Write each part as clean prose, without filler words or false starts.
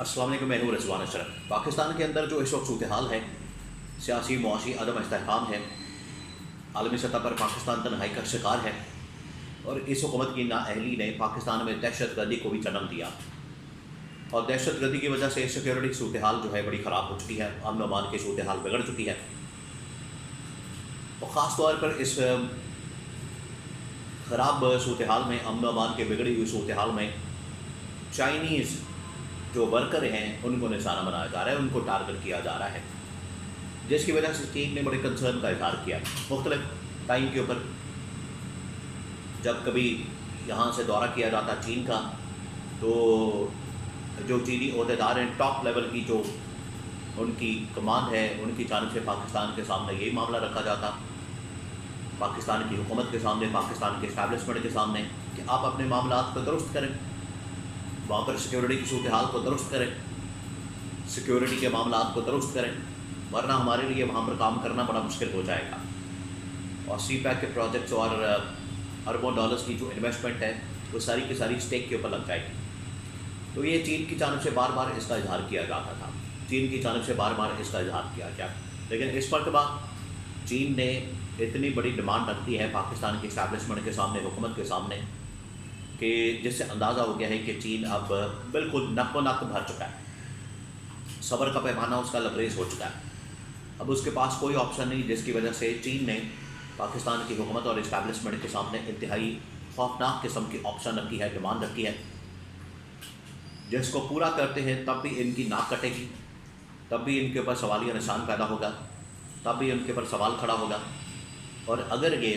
अस्सलाम वालेकुम, मैं हूं रिजवान अशरफ। पाकिस्तान के अंदर जो इस वक्त सूरत हाल है, सियासी मुआशी अदम इस्तेहकाम है, आलमी सतह पर पाकिस्तान तन्हाई का शिकार है और इस हुकूमत की नाअहली ने पाकिस्तान में दहशत गर्दी को भी जन्म दिया और दहशत गर्दी की वजह से सिक्योरिटी सूरत हाल जो है बड़ी ख़राब हो चुकी है, अमन अमान की सूरत हाल बिगड़ चुकी है। और ख़ास तौर पर इस ख़राब सूरत हाल में, अमन अमान के बिगड़ी हुई सूरत हाल में चाइनीज़ जो वर्कर हैं उनको निशाना बनाया जा रहा है, उनको टारगेट किया जा रहा है, जिसकी वजह से चीन ने बड़े कंसर्न का इजहार किया मुख्तलिफ टाइम के ऊपर। जब कभी यहाँ से दौरा किया जाता चीन का तो जो चीनी अहदेदार हैं, टॉप लेवल की जो उनकी कमांड है, उनकी जानिब से पाकिस्तान के सामने यही मामला रखा जाता, पाकिस्तान की हुकूमत के सामने, पाकिस्तान के इस्टेब्लिशमेंट के सामने, कि आप अपने मामलात को दुरुस्त करें, वहाँ पर सिक्योरिटी की सूरत हाल को दुरुस्त करें, सिक्योरिटी के मामलात को दुरुस्त करें, वरना हमारे लिए वहाँ पर काम करना बड़ा मुश्किल हो जाएगा। और CPEC के प्रोजेक्ट्स और अरबों डॉलर्स की जो इन्वेस्टमेंट है वो सारी की सारी स्टेक के ऊपर लग जाएगी। तो ये चीन की जानिब से बार बार इसका इजहार किया जाता था, चीन की जानिब से बार बार इसका इजहार किया गया, लेकिन इस मरतबा चीन ने इतनी बड़ी डिमांड रख दी है पाकिस्तान की इस्टेब्लिशमेंट के सामने, हुकूमत के सामने, कि जिससे अंदाज़ा हो गया है कि चीन अब बिल्कुल नक्को नक भर चुका है, सब्र का पैमाना उसका लबरेज हो चुका है। अब उसके पास कोई ऑप्शन नहीं, जिसकी वजह से चीन ने पाकिस्तान की हुकूमत और इस्टेब्लिशमेंट के सामने इंतहाई खौफनाक किस्म की ऑप्शन रखी है, डिमांड रखी है, जिसको पूरा करते हैं तब भी इनकी नाक कटेगी, तब भी इनके ऊपर सवालिया निशान पैदा होगा, तब भी उनके ऊपर सवाल खड़ा होगा। और अगर ये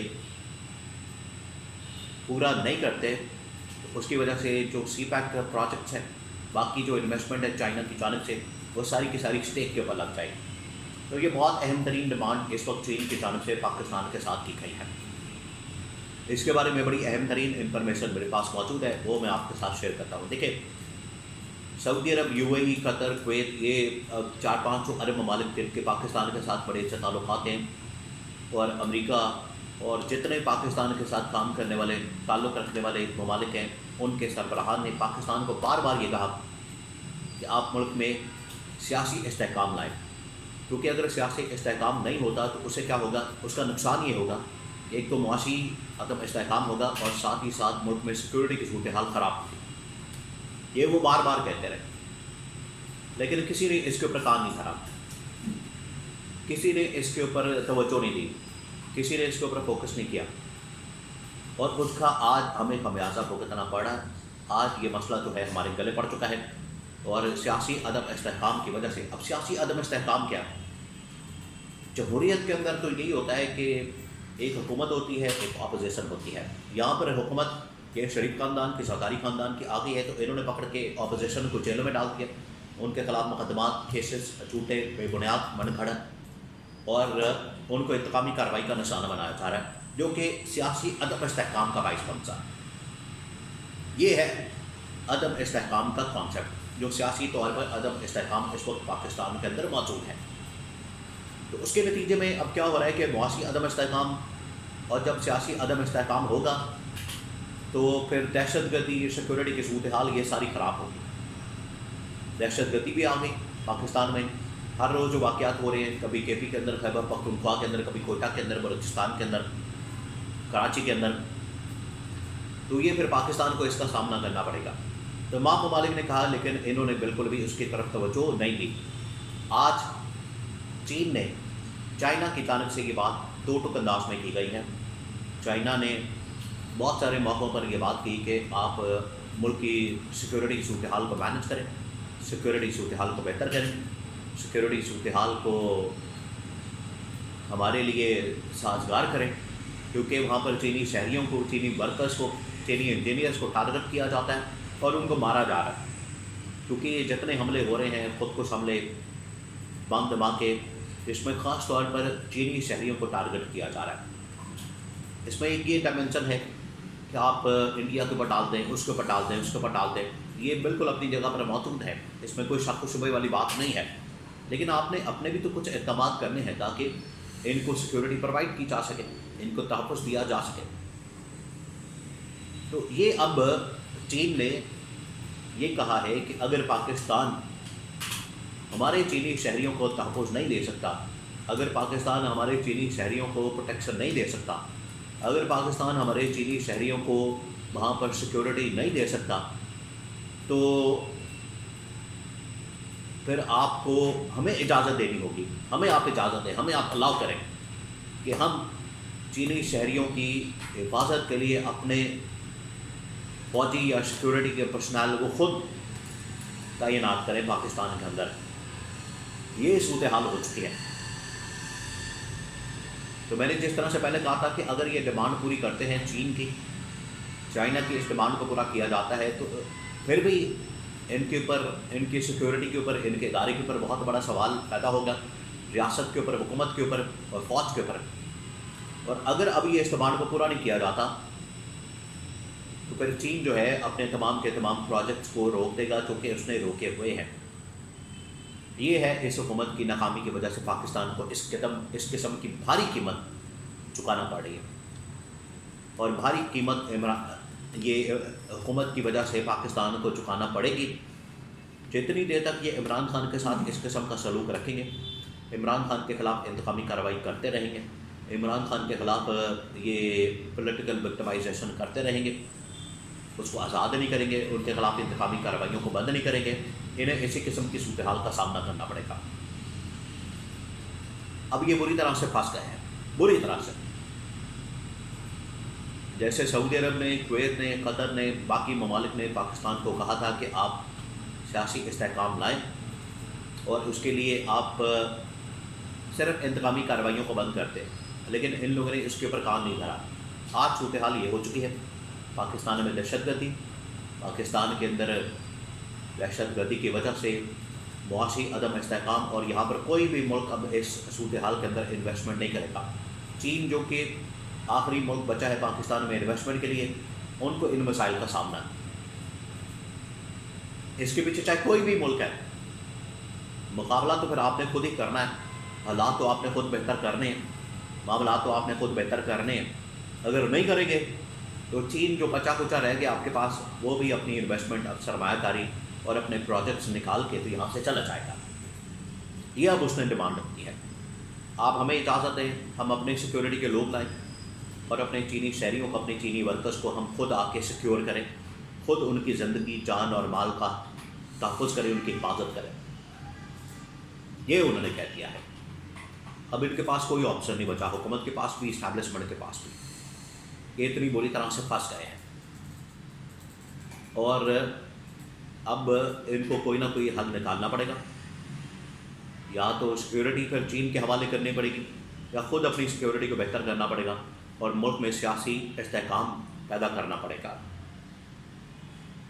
पूरा नहीं करते तो उसकी वजह से जो CPEC का प्रोजेक्ट्स है, बाकी जो इन्वेस्टमेंट है चाइना की जानिब से, वो सारी की सारी स्टेक के ऊपर लग जाएगी। तो ये बहुत अहम तरीन डिमांड इस वक्त चीन की जानिब से पाकिस्तान के साथ की गई है। इसके बारे में बड़ी अहम तरीन इंफॉर्मेशन मेरे पास मौजूद है, वो मैं आपके साथ शेयर करता हूँ। देखिए, सऊदी अरब, UAE, कतर, कुवैत, ये 4-5 अरब ममालिक जिनके पाकिस्तान के साथ बड़े अच्छे ताल्लुकात हैं, और अमेरिका और जितने पाकिस्तान के साथ काम करने वाले, ताल्लुक़ रखने वाले ममालिक हैं, उनके सरबराहान ने पाकिस्तान को बार बार ये कहा कि आप मुल्क में सियासी इस्तेहकाम लाएँ, क्योंकि अगर सियासी इस्तेहकाम नहीं होता तो उससे क्या होगा, उसका नुकसान ये होगा कि एक तो मुआशी अदम इस्तेहकाम होगा और साथ ही साथ मुल्क में सिक्योरिटी की सूरत हाल ख़राब होगी। ये वो बार बार कहते रहे, लेकिन किसी ने इसके ऊपर कान नहीं धरा, किसी ने इसके ऊपर तवज्जो नहीं दी, किसी ने इसके ऊपर फोकस नहीं किया, और उसका आज हमें खमियाजा भुगतना पड़ा। आज ये मसला जो है हमारे गले पड़ चुका है, और सियासी अदम इस्तेहकाम की वजह से। अब सियासी अदम इस्तेहकाम क्या है? जमहूरियत के अंदर तो यही होता है कि एक हुकूमत होती है, एक अपोजिशन होती है। यहाँ पर हुकूमत के शरीफ ख़ानदान की, सरकारी ख़ानदान की आ गई है, तो इन्होंने पकड़ के अपोजिशन को जेलों में डाल दिया, उनके ख़िलाफ़ मुकदमात, केसेस झूठे बेबुनियाद मनगढ़, और उनको इंतकामी कार्रवाई का निशाना बनाया जा रहा है, जो कि सियासी अदम इस्तेहकाम का बाइस बनता है। ये है अदम इस्तेहकाम का कॉन्सेप्ट, जो सियासी तौर पर अदम इस्तेहकाम इस वक्त पाकिस्तान के अंदर मौजूद है। तो उसके नतीजे में अब क्या हो रहा है कि मुआशी अदम इस्तेहकाम, और जब सियासी अदम इस्तेहकाम होगा तो फिर दहशत गर्दी, सिक्योरिटी की सूरत हाल ये सारी ख़राब होगी। दहशत गर्दी भी आ गई पाकिस्तान में, हर रोज़ जो वाक़यात हो रहे हैं, कभी KP के अंदर, खैबर पख्तूनख्वा के अंदर, कभी कोयटा के अंदर, बलूचिस्तान के अंदर, कराची के अंदर, तो ये फिर पाकिस्तान को इसका सामना करना पड़ेगा। तमाम ममालिक ने कहा, लेकिन इन्होंने बिल्कुल भी उसकी तरफ तवज्जो नहीं दी। आज चीन ने, चाइना की जानिब से ये बात दो टुक अंदाज में की गई है। चाइना ने बहुत सारे मौक़ों पर यह बात की कि आप मुल्क की सिक्योरिटी की सूरत हाल को मैनेज करें, सिक्योरिटी सूरत हाल को बेहतर करें, सिक्योरिटी सूरत हाल को हमारे लिए साजगार करें, क्योंकि वहाँ पर चीनी शहरियों को, चीनी वर्कर्स को, चीनी इंजीनियर्स को टारगेट किया जाता है और उनको मारा जा रहा है, क्योंकि जितने हमले हो रहे हैं, खुदकुश हमले, बम धमाके, इसमें ख़ास तौर पर चीनी शहरियों को टारगेट किया जा रहा है। इसमें एक ये डायमेंशन है कि आप इंडिया के ऊपर डाल दें, उसके ऊपर डाल दें, उसके ऊपर डाल दें, ये बिल्कुल अपनी जगह पर मौजूद है, इसमें कोई शक व शुबे वाली बात नहीं है, लेकिन आपने अपने भी तो कुछ इक़दाम करने हैं ताकि इनको सिक्योरिटी प्रोवाइड की जा सके, इनको तहफ़्फ़ुज़ दिया जा सके। तो ये अब चीन ने ये कहा है कि अगर पाकिस्तान ہمارے چینی شہریوں کو تحفظ نہیں دے سکتا، اگر پاکستان ہمارے چینی شہریوں کو پروٹیکشن نہیں دے سکتا، اگر پاکستان ہمارے چینی شہریوں کو وہاں پر سیکیورٹی نہیں دے سکتا، تو پھر آپ کو ہمیں اجازت دینی ہوگی، ہمیں آپ اجازت دیں، ہمیں آپ الاؤ کریں کہ ہم چینی شہریوں کی حفاظت کے لیے اپنے فوجی یا سیکیورٹی کے پرسنل کو خود تعینات کریں پاکستان کے اندر۔ یہ صورتحال ہو چکی ہے۔ تو میں نے جس طرح سے پہلے کہا تھا کہ اگر یہ ڈیمانڈ پوری کرتے ہیں چین کی، چائنا کی اس ڈیمانڈ کو پورا کیا جاتا ہے، تو پھر بھی ان کے اوپر، ان کی سیکیورٹی کے اوپر، ان کے ادارے کے اوپر بہت بڑا سوال پیدا ہوگا، ریاست کے اوپر، حکومت کے اوپر اور فوج کے اوپر۔ اور اگر ابھی اس ڈیمانڈ کو پورا نہیں کیا جاتا تو پھر چین جو ہے اپنے تمام کے تمام پروجیکٹس کو روک دے گا جو کہ اس نے روکے ہوئے ہیں۔ یہ ہے اس حکومت کی ناکامی کی وجہ سے پاکستان کو اس قسم کی بھاری قیمت چکانا پڑ رہی ہے، اور بھاری قیمت یہ حکومت کی وجہ سے پاکستان کو چکانا پڑے گی جتنی دیر تک یہ عمران خان کے ساتھ اس قسم کا سلوک رکھیں گے، عمران خان کے خلاف انتقامی کارروائی کرتے رہیں گے، عمران خان کے خلاف یہ پولیٹیکل وکٹمائزیشن کرتے رہیں گے، اس کو آزاد نہیں کریں گے، ان کے خلاف انتقامی کارروائیوں کو بند نہیں کریں گے، انہیں اسی قسم کی صورتحال کا سامنا کرنا پڑے گا۔ اب یہ بری طرح سے پھنس گئے ہیں، بری طرح سے۔ جیسے سعودی عرب نے، کویت نے، قطر نے، باقی ممالک نے پاکستان کو کہا تھا کہ آپ سیاسی استحکام لائیں اور اس کے لیے آپ صرف انتقامی کارروائیوں کو بند کرتے، لیکن ان لوگوں نے اس کے اوپر کام نہیں کرا۔ آج صورتحال یہ ہو چکی ہے، پاکستان میں دہشت گردی، پاکستان کے اندر دہشت گردی کی وجہ سے معاشی عدم استحکام، اور یہاں پر کوئی بھی ملک اب اس صورتحال کے اندر انویسٹمنٹ نہیں کرے گا۔ چین جو کہ آخری ملک بچا ہے پاکستان میں انویسٹمنٹ کے لیے، ان کو ان مسائل کا سامنا ہے۔ اس کے پیچھے چاہے کوئی بھی ملک ہے، مقابلہ تو پھر آپ نے خود ہی کرنا ہے، حالات تو آپ نے خود بہتر کرنے ہیں، معاملات تو آپ نے خود بہتر کرنے ہیں۔ اگر نہیں کریں گے تو چین جو بچا کچا رہ گیا آپ کے پاس، وہ بھی اپنی انویسٹمنٹ، سرمایہ کاری اور اپنے پروجیکٹس نکال کے تو یہاں سے چلا جائے گا۔ یہ اب اس نے ڈیمانڈ کی ہے، آپ ہمیں اجازت دیں، ہم اپنے سیکیورٹی کے لوگ لائیں اور اپنے چینی شہریوں کو، اپنے چینی ورکرز کو ہم خود آ کے سیکیور کریں، خود ان کی زندگی، جان اور مال کا تحفظ کریں، ان کی حفاظت کریں۔ یہ انہوں نے کہہ دیا ہے۔ اب ان کے پاس کوئی آپشن نہیں بچا، حکومت کے پاس بھی، اسٹیبلشمنٹ کے پاس بھی۔ یہ اتنی بری طرح سے پھنس گئے ہیں، اور اب ان کو کوئی نہ کوئی حل نکالنا پڑے گا، یا تو سیکیورٹی پھر چین کے حوالے کرنی پڑے گی، یا خود اپنی سیکیورٹی کو بہتر کرنا پڑے گا، اور ملک میں سیاسی استحکام پیدا کرنا پڑے گا۔